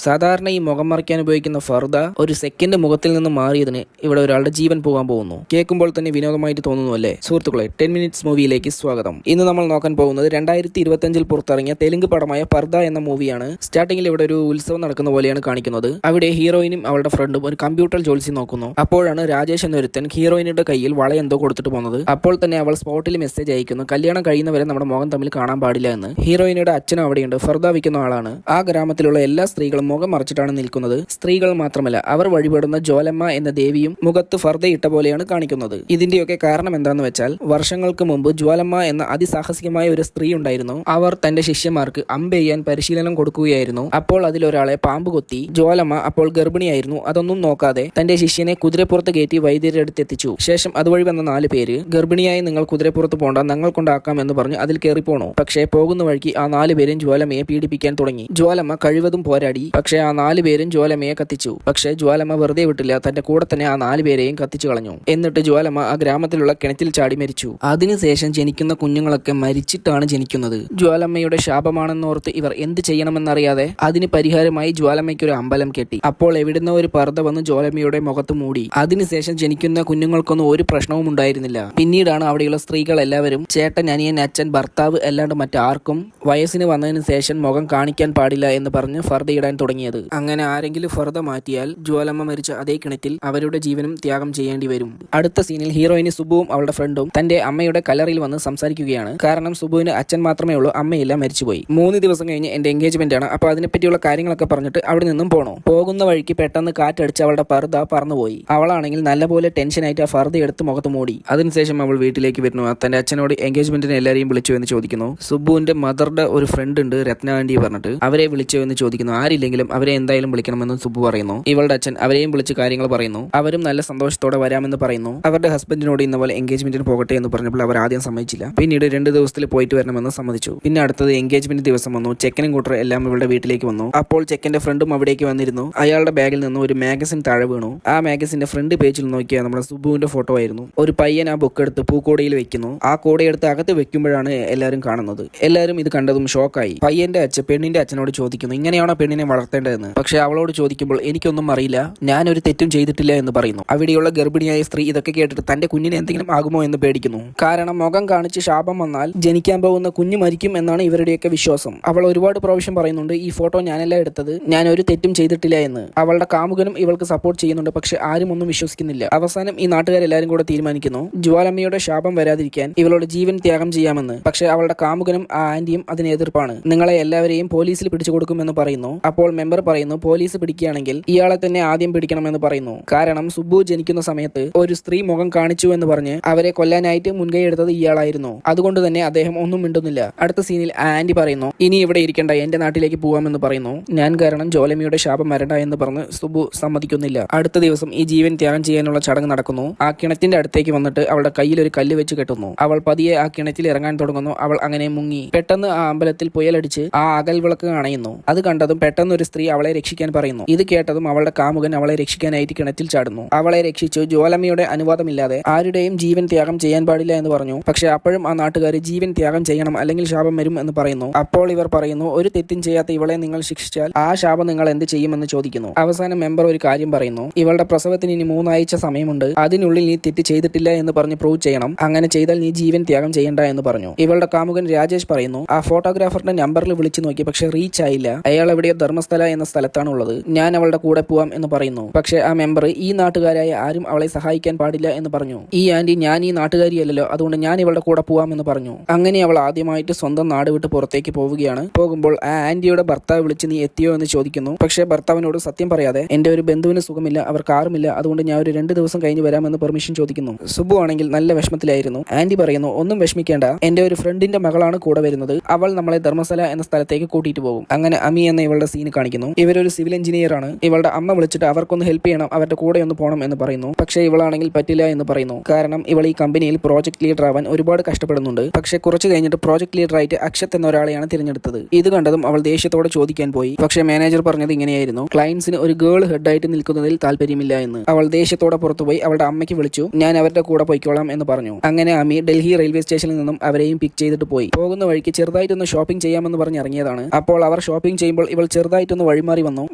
സാധാരണ ഈ മുഖം മറയ്ക്കാൻ ഉപയോഗിക്കുന്ന ഫർദ ഒരു സെക്കൻഡ് മുഖത്തിൽ നിന്ന് മാറിയതിന് ഇവിടെ ഒരാളുടെ ജീവൻ പോകാൻ പോകുന്നു. കേൾക്കുമ്പോൾ തന്നെ വിനോദമായിട്ട് തോന്നുന്നു അല്ലേ? സുഹൃത്തുക്കളെ, 10 മിനിറ്റ്സ് മൂവിയിലേക്ക് സ്വാഗതം. ഇന്ന് നമ്മൾ നോക്കാൻ പോകുന്നത് 2025 പുറത്തിറങ്ങിയ തെലുങ്ക് പടമായ പർദ എന്ന മൂവിയാണ്. സ്റ്റാർട്ടിങ്ങിൽ ഇവിടെ ഒരു ഉത്സവം നടക്കുന്ന പോലെയാണ് കാണിക്കുന്നത്. അവിടെ ഹീറോയിനും അവളുടെ ഫ്രണ്ടും ഒരു കമ്പ്യൂട്ടർ ജോലിസി നോക്കുന്നു. അപ്പോഴാണ് രാജേഷ് എന്നൊരുത്തൻ ഹീറോയിനുടെ കയ്യിൽ വളയെന്തോ കൊടുത്തിട്ട് പോകുന്നത്. അപ്പോൾ തന്നെ അവൾ സ്പോട്ടിൽ മെസ്സേജ് അയക്കുന്നു, കല്യാണം കഴിയുന്നവരെ നമ്മുടെ മുഖം തമ്മിൽ കാണാൻ പാടില്ല എന്ന്. ഹീറോയിനുടെ അച്ഛനും അവിടെയുണ്ട്. ഫർദ വിൽക്കുന്ന ആളാണ്. ആ ഗ്രാമത്തിലുള്ള എല്ലാ സ്ത്രീകളും മുഖം മറച്ചിട്ടാണ് നിൽക്കുന്നത്. സ്ത്രീകൾ മാത്രമല്ല, അവർ വഴിപെടുന്ന ജോലമ്മ എന്ന ദേവിയും മുഖത്ത് ഫർദയിട്ട പോലെയാണ് കാണിക്കുന്നത്. ഇതിന്റെയൊക്കെ കാരണം എന്താണെന്ന് വെച്ചാൽ, വർഷങ്ങൾക്ക് മുമ്പ് ജ്വാലമ്മ എന്ന അതിസാഹസികമായ ഒരു സ്ത്രീ ഉണ്ടായിരുന്നു. അവർ തന്റെ ശിഷ്യന്മാർക്ക് അമ്പെയ്യാൻ പരിശീലനം കൊടുക്കുകയായിരുന്നു. അപ്പോൾ അതിലൊരാളെ പാമ്പ് കൊത്തി. ജ്വാലമ്മ അപ്പോൾ ഗർഭിണിയായിരുന്നു. അതൊന്നും നോക്കാതെ തന്റെ ശിഷ്യനെ കുതിരപ്പുറത്ത് കയറ്റി വൈദ്യരുടെ അടുത്ത് എത്തിച്ചു. ശേഷം അതുവഴി വന്ന 4 പേര്, ഗർഭിണിയായി നിങ്ങൾ കുതിരപ്പുറത്ത് പോണ്ട, ഞങ്ങൾ കൊണ്ടാക്കാം എന്ന് പറഞ്ഞ് അതിൽ കയറി പോണു. പക്ഷേ പോകുന്ന വഴിക്ക് ആ 4 പേരും ജ്വാലമ്മയെ പീഡിപ്പിക്കാൻ തുടങ്ങി. ജ്വാലമ്മ കഴിവതും പോരാടി. പക്ഷേ ആ 4 പേരും ജ്വാലമ്മയെ കത്തിച്ചു. പക്ഷേ ജ്വാലമ്മ വെറുതെ വിട്ടില്ല. തന്റെ കൂടെ തന്നെ ആ 4 പേരെയും കത്തിച്ചു കളഞ്ഞു. എന്നിട്ട് ജ്വാലമ്മ ആ ഗ്രാമത്തിലുള്ള കിണറ്റിൽ ചാടി മരിച്ചു. അതിനുശേഷം ജനിക്കുന്ന കുഞ്ഞുങ്ങളൊക്കെ മരിച്ചിട്ടാണ് ജനിക്കുന്നത്. ജ്വാലമ്മയുടെ ശാപമാണെന്നോർത്ത് ഇവർ എന്ത് ചെയ്യണമെന്നറിയാതെ അതിന് പരിഹാരമായി ജ്വാലമ്മയ്ക്ക് ഒരു അമ്പലം കെട്ടി. അപ്പോൾ എവിടുന്ന ഒരു പർദ്ദ വന്ന് ജ്വാലമ്മയുടെ മുഖത്ത് മൂടി. അതിനുശേഷം ജനിക്കുന്ന കുഞ്ഞുങ്ങൾക്കൊന്നും ഒരു പ്രശ്നവും ഉണ്ടായിരുന്നില്ല. പിന്നീടാണ് അവിടെയുള്ള സ്ത്രീകൾ എല്ലാവരും ചേട്ടൻ, അനിയൻ, അച്ഛൻ, ഭർത്താവ് അല്ലാണ്ട് മറ്റാർക്കും വയസ്സിന് വന്നതിന് ശേഷം മുഖം കാണിക്കാൻ പാടില്ല എന്ന് പറഞ്ഞ് ഫർദയിടാൻ തുടങ്ങിയത്. അങ്ങനെ ആരെങ്കിലും ഫർദ മാറ്റിയാൽ ജ്വാലമ്മ മരിച്ച അതേ കിണറ്റിൽ അവരുടെ ജീവനും ത്യാഗം ചെയ്യേണ്ടി വരും. അടുത്ത സീനിൽ ഹീറോയിന് സുബുവും അവളുടെ ഫ്രണ്ടും തന്റെ അമ്മയുടെ കല്ലറിയിൽ വന്ന് സംസാരിക്കുകയാണ്. കാരണം സുബുവിന് അച്ഛൻ മാത്രമേ ഉള്ളൂ, അമ്മയില്ല, മരിച്ചുപോയി. 3 ദിവസം കഴിഞ്ഞ് എന്റെ എൻഗേജ്മെന്റ് ആണ്. അപ്പോൾ അതിനെപ്പറ്റിയുള്ള കാര്യങ്ങളൊക്കെ പറഞ്ഞിട്ട് അവിടെ നിന്നും പോണു. പോകുന്ന വഴിക്ക് പെട്ടെന്ന് കാറ്റടിച്ച് അവളുടെ ഫർദ പറന്നുപോയി. അവളാണെങ്കിൽ നല്ലപോലെ ടെൻഷനായിട്ട് ആ ഫർദ എടുത്ത് മുഖത്ത് മൂടി. അതിനുശേഷം അവൾ വീട്ടിലേക്ക് വരുന്നു. തന്റെ അച്ഛനോട് എൻഗേജ്മെന്റിന് എല്ലാവരെയും വിളിച്ചു എന്ന് ചോദിക്കുന്നു. സുബുവിന്റെ മദറുടെ ഒരു ഫ്രണ്ട് ഉണ്ട്, രത്ന ആന്റി പറഞ്ഞിട്ട്, അവരെ വിളിച്ചോ എന്ന് ചോദിക്കുന്നു. ആരില്ലെങ്കിലും അവരെ എന്തായാലും വിളിക്കണമെന്ന് സുബു പറയുന്നു. ഇവളുടെ അച്ഛൻ അവരെയും വിളിച്ച് കാര്യങ്ങൾ പറയുന്നു. അവരും നല്ല സന്തോഷത്തോടെ വരാമെന്ന് പറയുന്നു. അവരുടെ ഹസ്ബൻഡിനോട് ഇന്ന പോലെ എൻഗേജ്മെന്റിന് പോകട്ടെ എന്ന് പറഞ്ഞപ്പോൾ അവർ ആദ്യം സമ്മതിച്ചില്ല. പിന്നീട് 2 ദിവസത്തിൽ പോയിട്ട് വരണമെന്ന് സമ്മതിച്ചു. പിന്നെ അടുത്തത് എൻഗേജ്മെന്റ് ദിവസം വന്നു. ചെക്കനും കൂട്ടർ എല്ലാം ഇവളുടെ വീട്ടിലേക്ക് വന്നു. അപ്പോൾ ചെക്കന്റെ ഫ്രണ്ടും അവിടേക്ക് വന്നിരുന്നു. അയാളുടെ ബാഗിൽ നിന്ന് ഒരു മാഗസിൻ താഴെ വീണു. ആ മാഗസിന്റെ ഫ്രണ്ട് പേജിൽ നോക്കിയാൽ നമ്മുടെ സുബുവിന്റെ ഫോട്ടോ ആയിരുന്നു. ഒരു പയ്യൻ ആ ബുക്ക് എടുത്ത് പൂക്കോടയിൽ വെക്കുന്നു. ആ കോടയെടുത്ത് അകത്ത് വെക്കുമ്പോഴാണ് എല്ലാവരും കാണുന്നത്. എല്ലാവരും ഇത് കണ്ടതും ഷോക്കായി. പയ്യന്റെ അച്ഛൻ പെണ്ണിന്റെ അച്ഛനോട് ചോദിക്കുന്നു, ഇങ്ങനെയാണോ പെണ്ണിനെ വളർത്തേണ്ടതെന്ന്. പക്ഷെ അവളോട് ചോദിക്കുമ്പോൾ എനിക്കൊന്നും അറിയില്ല, ഞാനൊരു തെറ്റും ചെയ്തിട്ടില്ല എന്ന് പറയുന്നു. അവിടെയുള്ള ഗർഭിണിയായ സ്ത്രീ ഇതൊക്കെ കേട്ടിട്ട് തന്റെ കുഞ്ഞിന് എന്തെങ്കിലും ആകുമോ എന്ന് പേടിക്കുന്നു. കാരണം മുഖം കാണിച്ച് ശാപം വന്നാൽ ജനിക്കാൻ പോകുന്ന കുഞ്ഞ് മരിക്കും എന്നാണ് ഇവരുടെയൊക്കെ വിശ്വാസം. അവൾ ഒരുപാട് പ്രാവശ്യം പറയുന്നുണ്ട്, ഈ ഫോട്ടോ ഞാനല്ല എടുത്തത്, ഞാൻ ഒരു തെറ്റും ചെയ്തിട്ടില്ല എന്ന്. അവളുടെ കാമുകനും ഇവൾക്ക് സപ്പോർട്ട് ചെയ്യുന്നുണ്ട്. പക്ഷെ ആരും ഒന്നും വിശ്വസിക്കുന്നില്ല. അവസാനം ഈ നാട്ടുകാരെല്ലാരും കൂടെ തീരുമാനിക്കുന്നു, ജ്വാലമ്മയുടെ ശാപം വരാതിരിക്കാൻ ഇവളുടെ ജീവൻ ത്യാഗം ചെയ്യാമെന്ന്. പക്ഷെ അവളുടെ കാമുകനും ആ ആന്റിയും അതിന് എതിർപ്പാണ്. നിങ്ങളെ എല്ലാവരെയും പോലീസിൽ പിടിച്ചു കൊടുക്കുമെന്ന് പറയുന്നു. അപ്പോൾ മെമ്പർ പറയുന്നു, പോലീസ് പിടിക്കുകയാണെങ്കിൽ ഇയാളെ തന്നെ ആദ്യം പിടിക്കണമെന്ന് പറയുന്നു. കാരണം സുബു ജനിക്കുന്ന സമയത്ത് ഒരു സ്ത്രീ മുഖം കാണിച്ചു എന്ന് പറഞ്ഞ് അവരെ കൊല്ലാനായിട്ട് മുൻകൈ എടുത്തത് ഇയാളായിരുന്നു. അതുകൊണ്ട് തന്നെ അദ്ദേഹം ഒന്നും മിണ്ടുന്നില്ല. അടുത്ത സീനിൽ ആന്റി പറയുന്നു, ഇനി ഇവിടെ ഇരിക്കണ്ട, എന്റെ നാട്ടിലേക്ക് പോവാമെന്ന് പറയുന്നു. ഞാൻ കാരണം ജോലമിയുടെ ശാപം വരണ്ട എന്ന് പറഞ്ഞ് സുബു സമ്മതിക്കുന്നില്ല. അടുത്ത ദിവസം ഈ ജീവൻ ത്യാഗം ചെയ്യാനുള്ള ചടങ്ങ് നടക്കുന്നു. ആ കിണറ്റിന്റെ അടുത്തേക്ക് വന്നിട്ട് അവളുടെ കയ്യിൽ ഒരു കല്ല് വെച്ച് കെട്ടുന്നു. അവൾ പതിയെ ആ കിണറ്റിൽ ഇറങ്ങാൻ തുടങ്ങുന്നു. അവൾ അങ്ങനെ മുങ്ങി. പെട്ടെന്ന് ആ അമ്പലത്തിൽ പുയലടിച്ച് ആ അകൽ വിളക്ക് അണയുന്നു. അത് കണ്ടതും പെട്ടെന്ന് ഒരു സ്ത്രീ അവളെ രക്ഷിക്കാൻ പറയുന്നു. ഇത് കേട്ടതും അവളുടെ കാമുകൻ അവളെ രക്ഷിക്കാനായിട്ട് കിണറ്റിൽ ചാടുന്നു. അവളെ രക്ഷിച്ചു. ജ്വാലമ്മയുടെ അനുവാദമില്ലാതെ ആരുടെയും ജീവൻ ത്യാഗം ചെയ്യാൻ പാടില്ല എന്ന് പറഞ്ഞു. പക്ഷെ അപ്പോഴും ആ നാട്ടുകാർ ജീവൻ ത്യാഗം ചെയ്യണം, അല്ലെങ്കിൽ ശാപം വരും എന്ന് പറയുന്നു. അപ്പോൾ ഇവർ പറയുന്നു, ഒരു തെറ്റും ചെയ്യാത്ത ഇവളെ നിങ്ങൾ ശിക്ഷിച്ചാൽ ആ ശാപം നിങ്ങൾ എന്ത് ചെയ്യുമെന്ന് ചോദിക്കുന്നു. അവസാനം മെമ്പർ ഒരു കാര്യം പറയുന്നു, ഇവളുടെ പ്രസവത്തിന് ഇനി 3 ആഴ്ച സമയമുണ്ട്, അതിനുള്ളിൽ നീ തെറ്റ് ചെയ്തിട്ടില്ല എന്ന് പറഞ്ഞ് പ്രൂവ് ചെയ്യണം. അങ്ങനെ ചെയ്താൽ നീ ജീവൻ ത്യാഗം ചെയ്യണ്ട എന്ന് പറഞ്ഞു. ഇവളുടെ കാമുകൻ രാജേഷ് പറയുന്നു, ആ ഫോട്ടോഗ്രാഫറുടെ നമ്പറിൽ വിളിച്ചു നോക്കി, പക്ഷെ റീച്ച് ആയില്ല. അയാൾ എവിടെയോ ധർമ്മസ്ഥല എന്ന സ്ഥലത്താണ് ഉള്ളത്, ഞാൻ അവളുടെ കൂടെ പോവാം എന്ന് പറയുന്നു. പക്ഷെ ആ മെമ്പർ, ഈ നാട്ടുകാരായ ആരും അവളെ സഹായിക്കാൻ പാടില്ല എന്ന് പറഞ്ഞു. ഈ ആന്റി, ഞാൻ ഈ നാട്ടുകാരിയല്ലോ, അതുകൊണ്ട് ഞാൻ ഇവളുടെ കൂടെ പോവാം എന്ന് പറഞ്ഞു. അങ്ങനെ അവൾ ആദ്യമായിട്ട് സ്വന്തം നാട് വിട്ട് പുറത്തേക്ക് പോവുകയാണ്. പോകുമ്പോൾ ആ ആന്റിയുടെ ഭർത്താവ് വിളിച്ച് നീ എത്തിയോ എന്ന് ചോദിക്കുന്നു. പക്ഷെ ഭർത്താവിനോട് സത്യം പറയാതെ, എന്റെ ഒരു ബന്ധുവിന് സുഖമില്ല, അവർക്ക് ആരുമില്ല, അതുകൊണ്ട് ഞാൻ ഒരു 2 ദിവസം കഴിഞ്ഞ് വരാമെന്ന് പെർമിഷൻ ചോദിക്കുന്നു. സുബു ആണെങ്കിൽ നല്ല വിഷമത്തിലായിരുന്നു. ആന്റി പറയുന്നു, ഒന്നും വിഷമിക്കേണ്ട, എന്റെ ഒരു ഫ്രണ്ടിന്റെ മകളാണ് കൂടെ വരുന്നത്, അവൾ നമ്മളെ ധർമ്മസ്ഥല എന്ന സ്ഥലത്തേക്ക് കൂട്ടിയിട്ട് പോകും. അങ്ങനെ അമി എന്ന ഇവളുടെ സീന് കാണിക്കുന്നു. ഇവരൊരു സിവിൽ എഞ്ചിനീയർ ആണ്. ഇവളുടെ അമ്മ വിളിച്ചിട്ട് അവർക്കൊന്ന് ഹെൽപ്പ് ചെയ്യണം, അവരുടെ കൂടെ ഒന്ന് പോകണം എന്ന് പറയുന്നു. പക്ഷേ ഇവളാണെങ്കിൽ പറ്റില്ല എന്ന് പറയുന്നു. കാരണം ഇവൾ ഈ കമ്പനിയിൽ പ്രോജക്ട് ലീഡർ ആവാൻ ഒരുപാട് കഷ്ടപ്പെടുന്നുണ്ട്. പക്ഷെ കുറച്ച് കഴിഞ്ഞിട്ട് പ്രോജക്ട് ലീഡർ ആയിട്ട് അക്ഷത് എന്ന ഒരാളെയാണ് തിരഞ്ഞെടുത്തത്. ഇത് കണ്ടതും അവൾ ദേഷ്യത്തോടെ ചോദിക്കാൻ പോയി. പക്ഷേ മാനേജർ പറഞ്ഞത് ഇങ്ങനെയായിരുന്നു, ക്ലയൻസിന് ഒരു ഗേൾ ഹെഡായിട്ട് നിൽക്കുന്നതിൽ താല്പര്യമില്ല എന്ന്. അവൾ ദേഷ്യത്തോടെ പുറത്തുപോയി അവളുടെ അമ്മയ്ക്ക് വിളിച്ചു, ഞാൻ അവരുടെ കൂടെ പോയിക്കോളാം എന്ന് പറഞ്ഞു. അങ്ങനെ അമി ഡൽഹി റെയിൽവേ സ്റ്റേഷനിൽ നിന്നും അവരെയും പിക്ക് ചെയ്തിട്ട് പോയി. പോകുന്ന വഴിക്ക് ചെറുതായിട്ടൊന്ന് ഷോപ്പിംഗ് ചെയ്യാമെന്ന് പറഞ്ഞ് ഇറങ്ങിയതാണ്. അപ്പോൾ അവർ ഷോപ്പിംഗ് ചെയ്യുമ്പോൾ ഇവൾ ചെറുതായിട്ട് കഴിഞ്ഞിട്ടൊന്ന് വഴിമാറി വന്നു.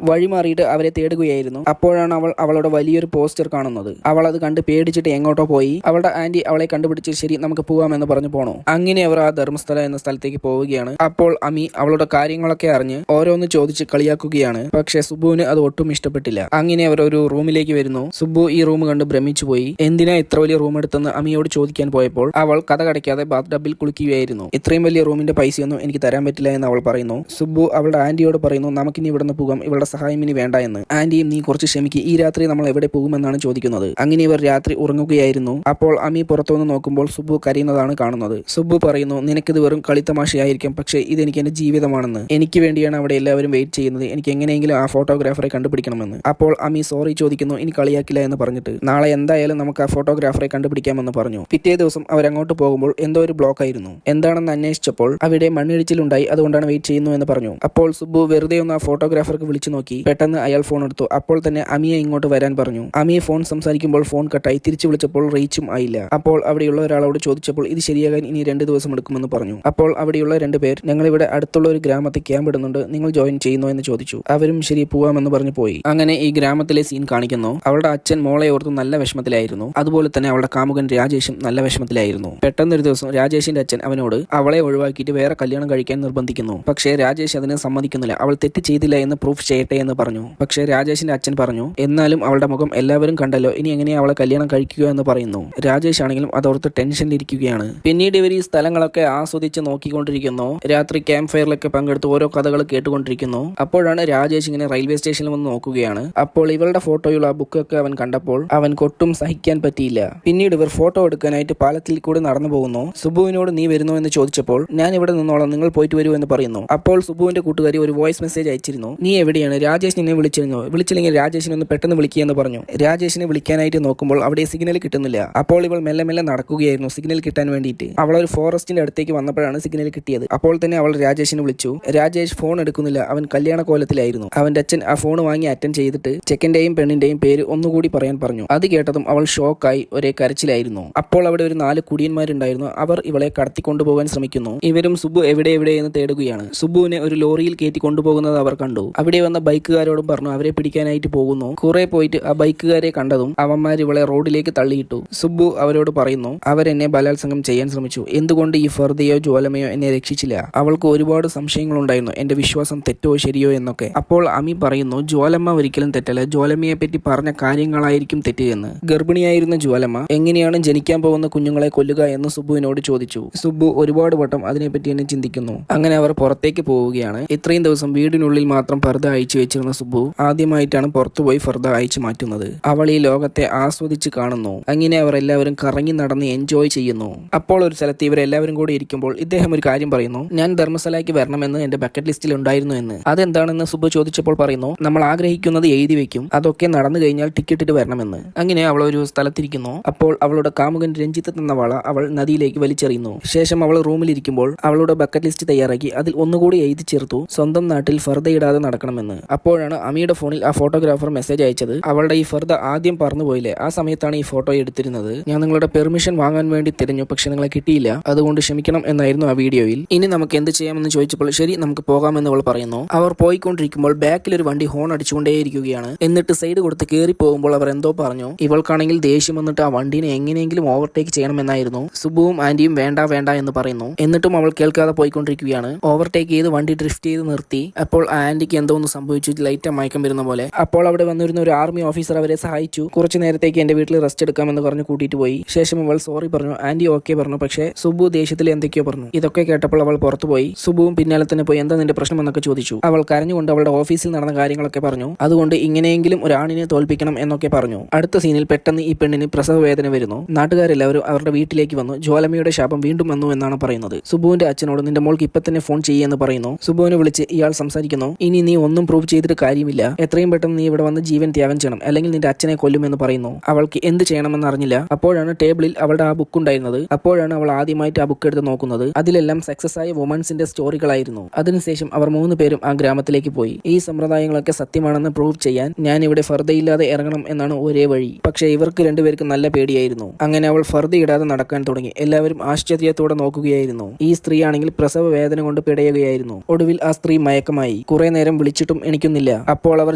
വഴിമാറിയിട്ട് അവരെ തേടുകയായിരുന്നു. അപ്പോഴാണ് അവൾ അവളുടെ വലിയൊരു പോസ്റ്റർ കാണുന്നത്. അവൾ അത് കണ്ട് പേടിച്ചിട്ട് എങ്ങോട്ടോ പോയി. അവളുടെ ആന്റി അവളെ കണ്ടുപിടിച്ച് ശരി നമുക്ക് പോവാമെന്ന് പറഞ്ഞു പോണു. അങ്ങനെ അവർ ആ ധർമ്മസ്ഥല എന്ന സ്ഥലത്തേക്ക് പോവുകയാണ്. അപ്പോൾ അമി അവളുടെ കാര്യങ്ങളൊക്കെ അറിഞ്ഞ് ഓരോന്ന് ചോദിച്ച് കളിയാക്കുകയാണ്. പക്ഷെ സുബുവിന് അത് ഒട്ടും ഇഷ്ടപ്പെട്ടില്ല. അങ്ങനെ അവർ ഒരു റൂമിലേക്ക് വരുന്നു. സുബു ഈ റൂം കണ്ട് ഭ്രമിച്ചു പോയി. എന്തിനാ ഇത്ര വലിയ റൂം എടുത്തെന്ന് അമിയോട് ചോദിക്കാൻ പോയപ്പോൾ അവൾ കഥ കടയ്ക്കാതെ ബാത്ത് ടബിൽ കുളിക്കുകയായിരുന്നു. ഇത്രയും വലിയ റൂമിന്റെ പൈസയൊന്നും എനിക്ക് തരാൻ പറ്റില്ല എന്ന് അവൾ പറയുന്നു. സുബു അവളുടെ ആന്റിയോട് പറയുന്നു നമുക്കിനി ഇവിടെ നിന്ന് പോകാം, ഇവളുടെ സഹായം ഇനി വേണ്ട എന്ന്. ആന്റിയും നീ കുറച്ച് ക്ഷമിക്ക്, ഈ രാത്രി നമ്മൾ എവിടെ പോകുമെന്നാണ് ചോദിക്കുന്നത്. അങ്ങനെ ഇവർ രാത്രി ഉറങ്ങുകയായിരുന്നു. അപ്പോൾ അമി പുറത്തുനിന്ന് നോക്കുമ്പോൾ സുബു കരയുന്നതാണ് കാണുന്നത്. സുബു പറയുന്നു നിനക്കിത് വെറും കളിത്തമാശയായിരിക്കും, പക്ഷേ ഇതെനിക്ക് എന്റെ ജീവിതമാണെന്ന്. എനിക്ക് വേണ്ടിയാണ് അവിടെ എല്ലാവരും വെയിറ്റ് ചെയ്യുന്നത്. എനിക്ക് എങ്ങനെയെങ്കിലും ആ ഫോട്ടോഗ്രാഫറെ കണ്ടുപിടിക്കണമെന്ന്. അപ്പോൾ അമി സോറി ചോദിക്കുന്നു, ഇനി കളിയാക്കില്ല എന്ന് പറഞ്ഞിട്ട്. നാളെ എന്തായാലും നമുക്ക് ആ ഫോട്ടോഗ്രാഫറെ കണ്ടുപിടിക്കാമെന്ന് പറഞ്ഞു. പിറ്റേ ദിവസം അവരങ്ങോട്ട് പോകുമ്പോൾ എന്തോ ഒരു ബ്ലോക്ക് ആയിരുന്നു. എന്താണെന്ന് അന്വേഷിച്ചപ്പോൾ അവിടെ മണ്ണിടിച്ചിലുണ്ടായി, അതുകൊണ്ടാണ് വെയിറ്റ് ചെയ്യുന്നു എന്ന് പറഞ്ഞു. അപ്പോൾ സുബു വെറുതെ ഒന്ന് ആ ഫോട്ടോഗ്രാഫർക്ക് വിളിച്ചു നോക്കി. പെട്ടെന്ന് അയാൾ ഫോൺ എടുത്തു. അപ്പോൾ തന്നെ അമിയെ ഇങ്ങോട്ട് വരാൻ പറഞ്ഞു. അമിയെ ഫോൺ സംസാരിക്കുമ്പോൾ ഫോൺ കട്ടായി. തിരിച്ചു വിളിച്ചപ്പോൾ റീച്ചും ആയില്ല. അപ്പോൾ അവിടെയുള്ള ഒരാളോട് ചോദിച്ചപ്പോൾ ഇത് ശരിയാകാൻ ഇനി 2 ദിവസം എടുക്കുമെന്ന് പറഞ്ഞു. അപ്പോൾ അവിടെയുള്ള 2 പേർ ഞങ്ങളിവിടെ അടുത്തുള്ള ഒരു ഗ്രാമത്തിൽ ക്യാമ്പ് ഇടുന്നുണ്ട്, നിങ്ങൾ ജോയിൻ ചെയ്യുന്നോ എന്ന് ചോദിച്ചു. അവരും ശരി പോവാമെന്ന് പറഞ്ഞു പോയി. അങ്ങനെ ഈ ഗ്രാമത്തിലെ സീൻ കാണിക്കുന്നു. അവളുടെ അച്ഛൻ മോളെ ഓർത്ത് നല്ല വിഷമത്തിലായിരുന്നു. അതുപോലെ തന്നെ അവളുടെ കാമുകൻ രാജേഷും നല്ല വിഷമത്തിലായിരുന്നു. പെട്ടെന്നൊരു ദിവസം രാജേഷിന്റെ അച്ഛൻ അവനോട് അവളെ ഒഴിവാക്കിയിട്ട് വേറെ കല്യാണം കഴിക്കാൻ നിർബന്ധിക്കുന്നു. പക്ഷേ രാജേഷ് അതിന് സമ്മതിക്കുന്നില്ല. അവൾ തെറ്റ് ചെയ്തില്ല എന്ന് പ്രൂഫ് ചെയ്യട്ടെ എന്ന് പറഞ്ഞു. പക്ഷേ രാജേഷിന്റെ അച്ഛൻ പറഞ്ഞു എന്നാലും അവളുടെ മുഖം എല്ലാവരും കണ്ടല്ലോ, ഇനി എങ്ങനെയാ അവളെ കല്യാണം കഴിക്കുക എന്ന് പറയുന്നു. രാജേഷ് ആണെങ്കിലും അതോർത്ത് ടെൻഷനിലിരിക്കുകയാണ്. പിന്നീട് ഇവർ ഈ സ്ഥലങ്ങളൊക്കെ ആസ്വദിച്ച് നോക്കിക്കൊണ്ടിരിക്കുന്നു. രാത്രി ക്യാമ്പ് ഫയറിലൊക്കെ പങ്കെടുത്ത് ഓരോ കഥകൾ കേട്ടുകൊണ്ടിരിക്കുന്നു. അപ്പോഴാണ് രാജേഷ് ഇങ്ങനെ റെയിൽവേ സ്റ്റേഷനിൽ വന്ന് നോക്കുകയാണ്. അപ്പോൾ ഇവളുടെ ഫോട്ടോയുള്ള ആ ബുക്കൊക്കെ അവൻ കണ്ടപ്പോൾ അവൻ ഒട്ടും സഹിക്കാൻ പറ്റിയില്ല. പിന്നീട് ഇവർ ഫോട്ടോ എടുക്കാനായിട്ട് പാലത്തിൽ കൂടെ നടന്നു പോകുന്നു. സുബുവിനോട് നീ വരുന്നോ എന്ന് ചോദിച്ചപ്പോൾ ഞാൻ ഇവിടെ നിന്നോളാം, നിങ്ങൾ പോയിട്ട് വരൂ എന്ന് പറയുന്നു. അപ്പോൾ സുബുവിന്റെ കൂട്ടുകാരി ഒരു വോയിസ് മെസ്സേജ് അയച്ചിരുന്നു. നീ എവിടെയാണ്, രാജേഷ് നിന്നെ വിളിച്ചിരുന്നു, വിളിച്ചില്ലെങ്കിൽ രാജേഷിനെ ഒന്ന് പെട്ടെന്ന് വിളിക്കുക എന്ന് പറഞ്ഞു. രാജേഷിനെ വിളിക്കാനായിട്ട് നോക്കുമ്പോൾ അവിടെ സിഗ്നൽ കിട്ടുന്നില്ല. അപ്പോൾ ഇവൾ മെല്ലെ മെല്ലെ നടക്കുകയായിരുന്നു സിഗ്നൽ കിട്ടാൻ വേണ്ടിയിട്ട്. അവൾ ഒരു ഫോറസ്റ്റിന്റെ അടുത്തേക്ക് വന്നപ്പോഴാണ് സിഗ്നൽ കിട്ടിയത്. അപ്പോൾ തന്നെ അവൾ രാജേഷിനെ വിളിച്ചു. രാജേഷ് ഫോൺ എടുക്കുന്നില്ല, അവൻ കല്യാണ കോലത്തിലായിരുന്നു. അവന്റെ അച്ഛൻ ആ ഫോൺ വാങ്ങി അറ്റൻഡ് ചെയ്തിട്ട് ചെക്കന്റെയും പെണ്ണിന്റെയും പേര് ഒന്നുകൂടി പറയാൻ പറഞ്ഞു. അത് കേട്ടതും അവൾ ഷോക്കായി ഒരേ കരച്ചിലായിരുന്നു. അപ്പോൾ അവിടെ ഒരു 4 കുടിയന്മാരുണ്ടായിരുന്നു. അവർ ഇവളെ കടത്തിക്കൊണ്ടുപോകാൻ ശ്രമിക്കുന്നു. ഇവരും സുബു എവിടെ എന്ന് തേടുകയാണ്. സുബുവിനെ ഒരു ലോറിയിൽ കയറ്റി കൊണ്ടുപോകുന്നത് അവർ കണ്ടു. അവിടെ വന്ന ബൈക്കുകാരോടും പറഞ്ഞു അവരെ പിടിക്കാനായിട്ട് പോകുന്നു. കുറെ പോയിട്ട് ആ ബൈക്കുകാരെ കണ്ടതും അവന്മാർ ഇവളെ റോഡിലേക്ക് തള്ളിയിട്ടു. സുബു അവരോട് പറയുന്നു അവരെന്നെ ബലാത്സംഗം ചെയ്യാൻ ശ്രമിച്ചു, എന്തുകൊണ്ട് ഈ ഫർദയോ ജ്വാലമയോ എന്നെ രക്ഷിച്ചില്ല. അവൾക്ക് ഒരുപാട് സംശയങ്ങളുണ്ടായിരുന്നു, എന്റെ വിശ്വാസം തെറ്റോ ശരിയോ എന്നൊക്കെ. അപ്പോൾ അമി പറയുന്നു ജ്വാലമ്മ ഒരിക്കലും തെറ്റല്ല, ജ്വാലമ്മയെ പറ്റി പറഞ്ഞ കാര്യങ്ങളായിരിക്കും തെറ്റ് എന്ന്. ഗർഭിണിയായിരുന്ന ജ്വാലമ്മ എങ്ങനെയാണ് ജനിക്കാൻ പോകുന്ന കുഞ്ഞുങ്ങളെ കൊല്ലുക എന്ന് സുബുവിനോട് ചോദിച്ചു. സുബു ഒരുപാട് വട്ടം അതിനെപ്പറ്റി തന്നെ ചിന്തിക്കുന്നു. അങ്ങനെ അവർ പുറത്തേക്ക് പോവുകയാണ്. ഇത്രയും ദിവസം വീടിനുള്ളിൽ മാത്രം ഫർദ അയച്ചു വെച്ചിരുന്ന സുബു ആദ്യമായിട്ടാണ് പുറത്തുപോയി ഫർദ അയച്ചു മാറ്റുന്നത്. അവൾ ഈ ലോകത്തെ ആസ്വദിച്ച് കാണുന്നു. അങ്ങനെ അവർ എല്ലാവരും കറങ്ങി നടന്ന് എൻജോയ് ചെയ്യുന്നു. അപ്പോൾ ഒരു സ്ഥലത്ത് ഇവരെല്ലാവരും കൂടി ഇരിക്കുമ്പോൾ ഇദ്ദേഹം ഒരു കാര്യം പറയുന്നു, ഞാൻ ധർമ്മസ്ഥലയ്ക്ക് വരണമെന്ന് എന്റെ ബക്കറ്റ് ലിസ്റ്റിൽ ഉണ്ടായിരുന്നു എന്ന്. അതെന്താണെന്ന് സുബു ചോദിച്ചപ്പോൾ പറയുന്നു നമ്മൾ ആഗ്രഹിക്കുന്നത് എഴുതി വെക്കും, അതൊക്കെ നടന്നു കഴിഞ്ഞാൽ ടിക്കറ്റ് ഇട്ട് വരണമെന്ന്. അങ്ങനെ അവൾ ഒരു സ്ഥലത്തിരിക്കുന്നു. അപ്പോൾ അവളുടെ കാമുകൻ രഞ്ജിത്ത് തന്ന വള അവൾ നദിയിലേക്ക് വലിച്ചെറിയുന്നു. ശേഷം അവൾ റൂമിലിരിക്കുമ്പോൾ അവളുടെ ബക്കറ്റ് ലിസ്റ്റ് തയ്യാറാക്കി അതിൽ ഒന്നുകൂടി എഴുതി ചേർത്തു സ്വന്തം നാട്ടിൽ ഫർദയിടാതെ നടക്കണമെന്ന്. അപ്പോഴാണ് അമിയുടെ ഫോണിൽ ആ ഫോട്ടോഗ്രാഫർ മെസ്സേജ് അയച്ചത്, അവളുടെ ഈ ഫർദ ആദ്യം പറഞ്ഞു പോയില്ലേ, ആ സമയത്താണ് ഈ ഫോട്ടോ എടുത്തിരുന്നത്. ഞാൻ നിങ്ങളുടെ പെർമിഷൻ വാങ്ങാൻ വേണ്ടി തിരഞ്ഞു, പക്ഷെ നിങ്ങളെ കിട്ടിയില്ല, അതുകൊണ്ട് ക്ഷമിക്കണം എന്നായിരുന്നു ആ വീഡിയോയിൽ. ഇനി നമുക്ക് എന്ത് ചെയ്യാമെന്ന് ചോദിച്ചപ്പോൾ ശരി നമുക്ക് പോകാമെന്ന് അവൾ പറയുന്നു. അവർ പോയിക്കൊണ്ടിരിക്കുമ്പോൾ ബാക്കിൽ ഒരു വണ്ടി ഹോൺ അടിച്ചുകൊണ്ടേയിരിക്കുകയാണ്. എന്നിട്ട് സൈഡ് കൊടുത്ത് കയറി പോകുമ്പോൾ അവർ എന്തോ പറഞ്ഞു. ഇവൾക്കാണെങ്കിൽ ദേഷ്യം വന്നിട്ട് ആ വണ്ടിനെ എങ്ങനെയെങ്കിലും ഓവർടേക്ക് ചെയ്യണമെന്നായിരുന്നു. സുബുവും ആന്റിയും വേണ്ട എന്ന് പറയുന്നു. എന്നിട്ടും അവൾ കേൾക്കാതെ പോയിക്കൊണ്ടിരിക്കുകയാണ്. ഓവർടേക്ക് ചെയ്ത് വണ്ടി ഡ്രിഫ്റ്റ് ചെയ്ത് നിർത്തി. അപ്പോൾ ആന്റിക്ക് എന്തോ ഒന്ന് സംഭവിച്ചു, ലൈറ്റ് മയക്കം വരുന്ന പോലെ. അപ്പോൾ അവിടെ വന്നിരുന്ന ഒരു ആർമി ഓഫീസർ അവരെ സഹായിച്ചു. കുറച്ചു നേരത്തേക്ക് എന്റെ വീട്ടിൽ റെസ്റ്റ് എടുക്കാമെന്ന് പറഞ്ഞു കൂട്ടിയിട്ട് പോയി. ശേഷം അവൾ സോറി പറഞ്ഞു. ആന്റി ഓക്കെ പറഞ്ഞു, പക്ഷേ സുബു ദേഷ്യത്തിൽ എന്തൊക്കെയോ പറഞ്ഞു. ഇതൊക്കെ കേട്ടപ്പോൾ അവൾ പുറത്തുപോയി. സുബുവും പിന്നാലെ തന്നെ പോയി എന്താ നിന്റെ പ്രശ്നം എന്നൊക്കെ ചോദിച്ചു. അവൾ കരഞ്ഞുകൊണ്ട് അവളുടെ ഓഫീസിൽ നടന്ന കാര്യങ്ങളൊക്കെ പറഞ്ഞു. അതുകൊണ്ട് ഇങ്ങനെയെങ്കിലും ഒരു ആണിനെ തോൽപ്പിക്കണം എന്നൊക്കെ പറഞ്ഞു. അടുത്ത സീനിൽ പെട്ടെന്ന് ഈ പെണ്ണിന് പ്രസവ വേദന വരുന്നു. നാട്ടുകാരെല്ലാവരും അവരുടെ വീട്ടിലേക്ക് വന്നു. ജ്വാലമ്മയുടെ ശാപം വീണ്ടും വന്നു എന്നാണ് പറയുന്നത്. സുബുവിന്റെ അച്ഛനോട് നിന്റെ മോൾക്ക് ഇപ്പൊ തന്നെ ഫോൺ ചെയ്യുമെന്ന് പറയുന്നു. സുബുവിനെ വിളിച്ച് ഇയാൾ സംസാരിക്കുന്നു. ഇനി നീ ഒന്നും പ്രൂവ് ചെയ്തിട്ട് കാര്യമില്ല, എത്രയും പെട്ടെന്ന് നീ ഇവിടെ വന്ന് ജീവൻ ത്യാഗം ചെയ്യണം, അല്ലെങ്കിൽ നിന്റെ അച്ഛനെ കൊല്ലുമെന്ന് പറയുന്നു. അവൾക്ക് എന്ത് ചെയ്യണമെന്ന് അറിഞ്ഞില്ല. അപ്പോഴാണ് ടേബിളിൽ അവളുടെ ആ ബുക്ക് ഉണ്ടായിരുന്നത്. അപ്പോഴാണ് അവൾ ആദ്യമായിട്ട് ആ ബുക്ക് എടുത്ത് നോക്കുന്നത്. അതിലെല്ലാം സക്സസ് ആയ വുമൻസിന്റെ സ്റ്റോറികളായിരുന്നു. അതിനുശേഷം അവർ 3 പേരും ആ ഗ്രാമത്തിലേക്ക് പോയി. ഈ സമ്പ്രദായങ്ങളൊക്കെ സത്യമാണെന്ന് പ്രൂവ് ചെയ്യാൻ ഞാൻ ഇവിടെ ഫർദയില്ലാതെ ഇറങ്ങണം എന്നാണ് ഒരേ വഴി. പക്ഷേ ഇവർക്ക് 2 പേർക്കും നല്ല പേടിയായിരുന്നു. അങ്ങനെ അവൾ ഫർദയിടാതെ നടക്കാൻ തുടങ്ങി. എല്ലാവരും ആശ്ചര്യത്തോടെ നോക്കുകയായിരുന്നു. ഈ സ്ത്രീ ആണെങ്കിൽ പ്രസവ വേദന കൊണ്ട് പിടയുകയായിരുന്നു. ഒടുവിൽ ആ സ്ത്രീ മയക്കമായി. കുറെ നേരം വിളിച്ചിട്ടും എണിക്കുന്നില്ല. അപ്പോൾ അവർ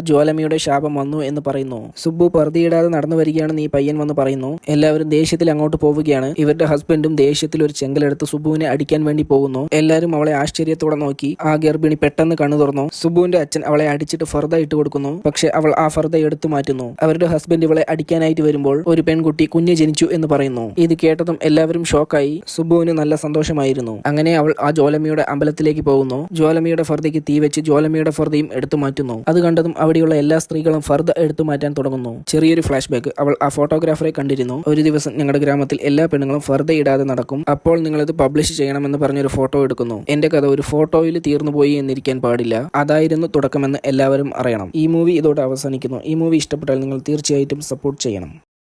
ജ്വാലമ്മയുടെ ശാപം വന്നു എന്ന് പറയുന്നു. സുബ്ബു പർദ്ദയിടാതെ നടന്നു വരികയാണെന്ന് ഈ പയ്യൻ വന്ന് പറയുന്നു. എല്ലാവരും ദേഷ്യത്തിൽ അങ്ങോട്ട് പോവുകയാണ്. ഇവരുടെ ഹസ്ബൻഡും ദേഷ്യത്തിൽ ഒരു ചെങ്കലെടുത്ത് സുബ്ബുവിനെ അടിക്കാൻ വേണ്ടി പോകുന്നു. എല്ലാവരും അവളെ ആശ്ചര്യത്തോടെ നോക്കി. ആ ഗർഭിണി പെട്ടെന്ന് കണ്ണു തുറന്നു. സുബ്ബുവിന്റെ അച്ഛൻ അവളെ അടിച്ചിട്ട് ഫർദ ഇട്ട് കൊടുക്കുന്നു. പക്ഷെ അവൾ ആ ഫർദ എടുത്തു മാറ്റുന്നു. അവരുടെ ഹസ്ബൻഡ് ഇവളെ അടിക്കാനായിട്ട് വരുമ്പോൾ ഒരു പെൺകുട്ടി കുഞ്ഞ് ജനിച്ചു എന്ന് പറയുന്നു. ഇത് കേട്ടതും എല്ലാവരും ഷോക്കായി. സുബ്ബുവിന് നല്ല സന്തോഷമായിരുന്നു. അങ്ങനെ അവൾ ആ ജ്വാലമ്മയുടെ അമ്പലത്തിലേക്ക് പോകുന്നു. ജ്വാലമ്മയുടെ ഫർദയ്ക്ക് തീ വെച്ച് ജ്വാലമ്മയുടെ ഫർദയും എടുത്തു മാറ്റുന്നു. അത് കണ്ടതും അവിടെയുള്ള എല്ലാ സ്ത്രീകളും ഫർദ എടുത്തു മാറ്റാൻ തുടങ്ങുന്നു. ചെറിയൊരു ഫ്ലാഷ് ബാക്ക്. അവൾ ആ ഫോട്ടോഗ്രാഫറെ കണ്ടിരുന്നു. ഒരു ദിവസം ഞങ്ങളുടെ ഗ്രാമത്തിൽ എല്ലാ പെണ്ണുങ്ങളും ഫർദ ഇടാതെ നടക്കും. അപ്പോൾ നിങ്ങളിത് പബ്ലിഷ് ചെയ്യണമെന്ന് പറഞ്ഞൊരു ഫോട്ടോ എടുക്കുന്നു. എന്റെ കഥ ഒരു ഫോട്ടോയിൽ തീർന്നുപോയി എന്നിരിക്കാൻ പാടില്ല. അതായിരുന്നു തുടക്കമെന്ന് എല്ലാവരും അറിയണം. ഈ മൂവി ഇതോടെ അവസാനിക്കുന്നു. ഈ മൂവി ഇഷ്ടപ്പെട്ടാൽ നിങ്ങൾ തീർച്ചയായിട്ടും സപ്പോർട്ട് ചെയ്യണം.